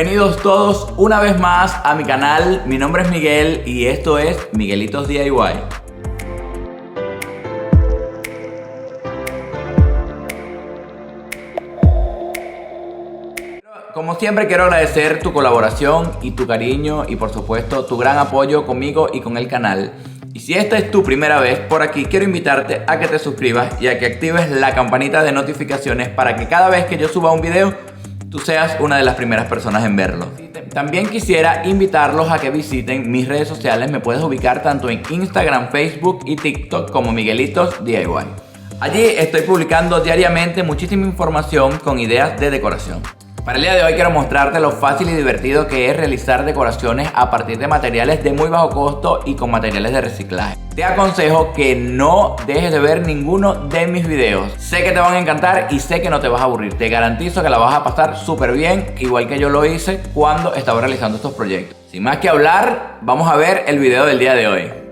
Bienvenidos todos una vez más a mi canal. Mi nombre es Miguel y esto es Miguelitos DIY. Como siempre quiero agradecer tu colaboración y tu cariño y por supuesto tu gran apoyo conmigo y con el canal. Y si esta es tu primera vez por aquí, quiero invitarte a que te suscribas y a que actives la campanita de notificaciones para que cada vez que yo suba un video, tú seas una de las primeras personas en verlo. También quisiera invitarlos a que visiten mis redes sociales. Me puedes ubicar tanto en Instagram, Facebook y TikTok como Miguelitos DIY. Allí estoy publicando diariamente muchísima información con ideas de decoración. Para el día de hoy quiero mostrarte lo fácil y divertido que es realizar decoraciones a partir de materiales de muy bajo costo y con materiales de reciclaje. Te aconsejo que no dejes de ver ninguno de mis videos. Sé que te van a encantar y sé que no te vas a aburrir. Te garantizo que la vas a pasar súper bien, igual que yo lo hice cuando estaba realizando estos proyectos. Sin más que hablar, vamos a ver el video del día de hoy.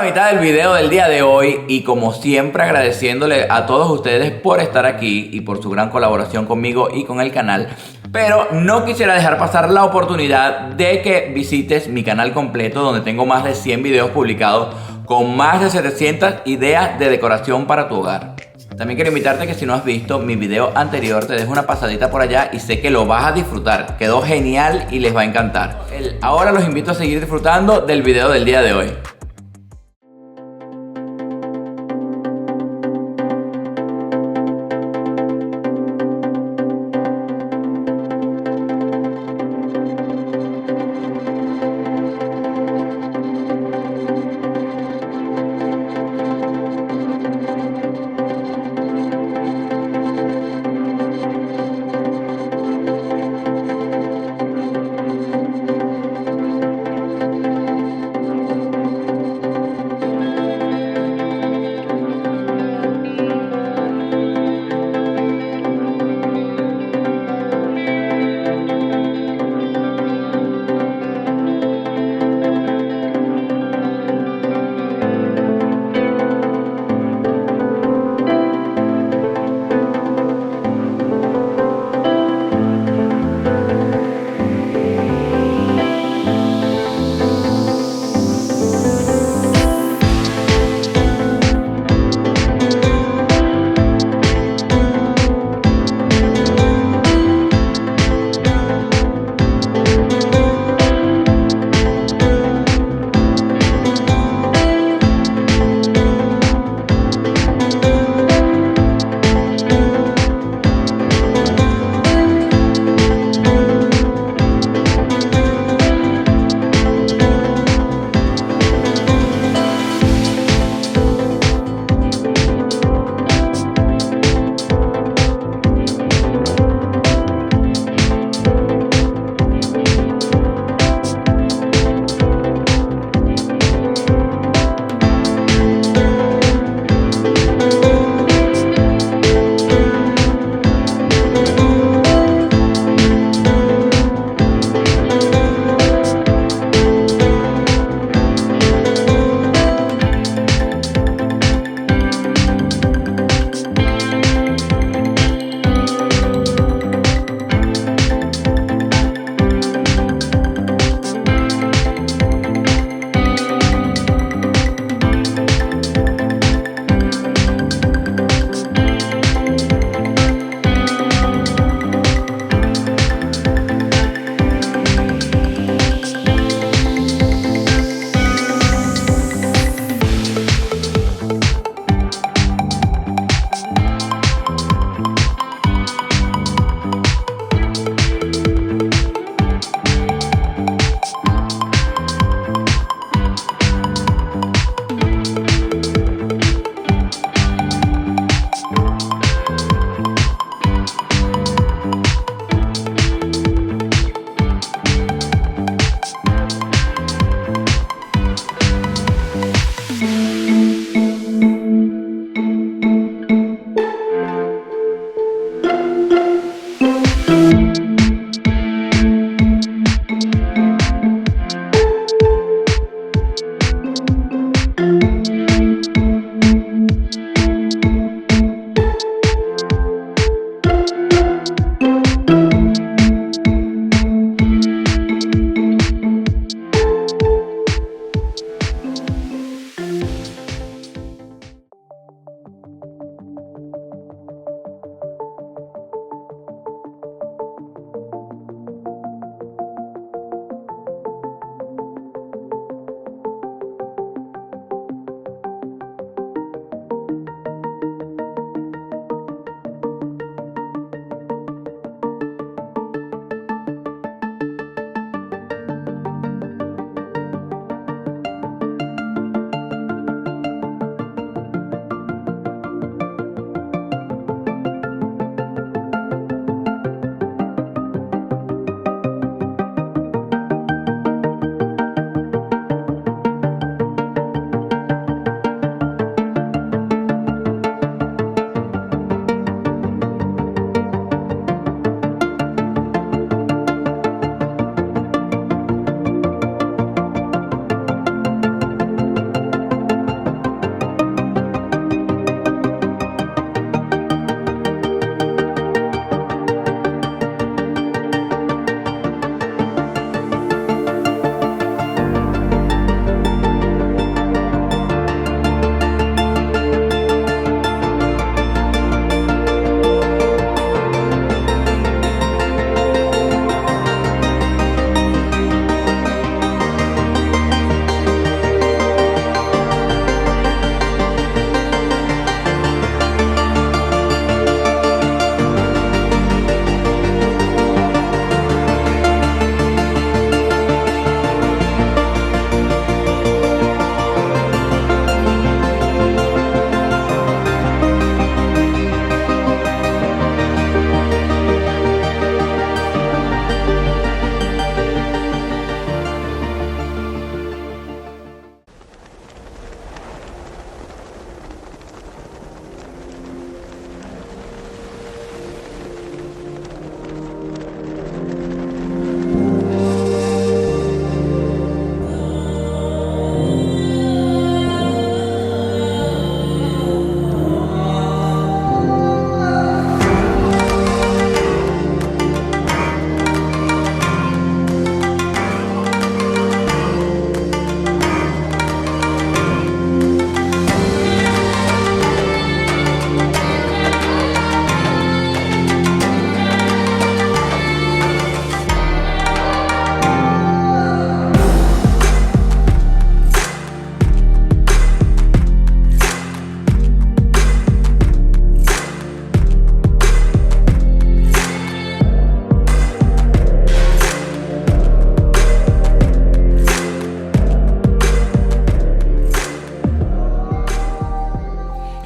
mitad del video del día de hoy y como siempre agradeciéndole a todos ustedes por estar aquí y por su gran colaboración conmigo y con el canal. Pero no quisiera dejar pasar la oportunidad de que visites mi canal completo, donde tengo más de 100 videos publicados con más de 700 ideas de decoración para tu hogar. También quiero invitarte que si no has visto mi video anterior, te dejo una pasadita por allá y sé que lo vas a disfrutar. Quedó genial y les va a encantar. Ahora los invito a seguir disfrutando del video del día de hoy.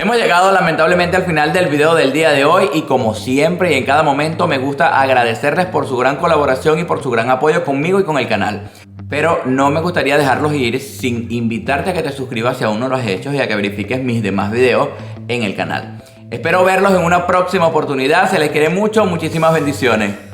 Hemos llegado lamentablemente al final del video del día de hoy y como siempre y en cada momento me gusta agradecerles por su gran colaboración y por su gran apoyo conmigo y con el canal. Pero no me gustaría dejarlos ir sin invitarte a que te suscribas si aún no lo has hecho y a que verifiques mis demás videos en el canal. Espero verlos en una próxima oportunidad, se les quiere mucho, muchísimas bendiciones.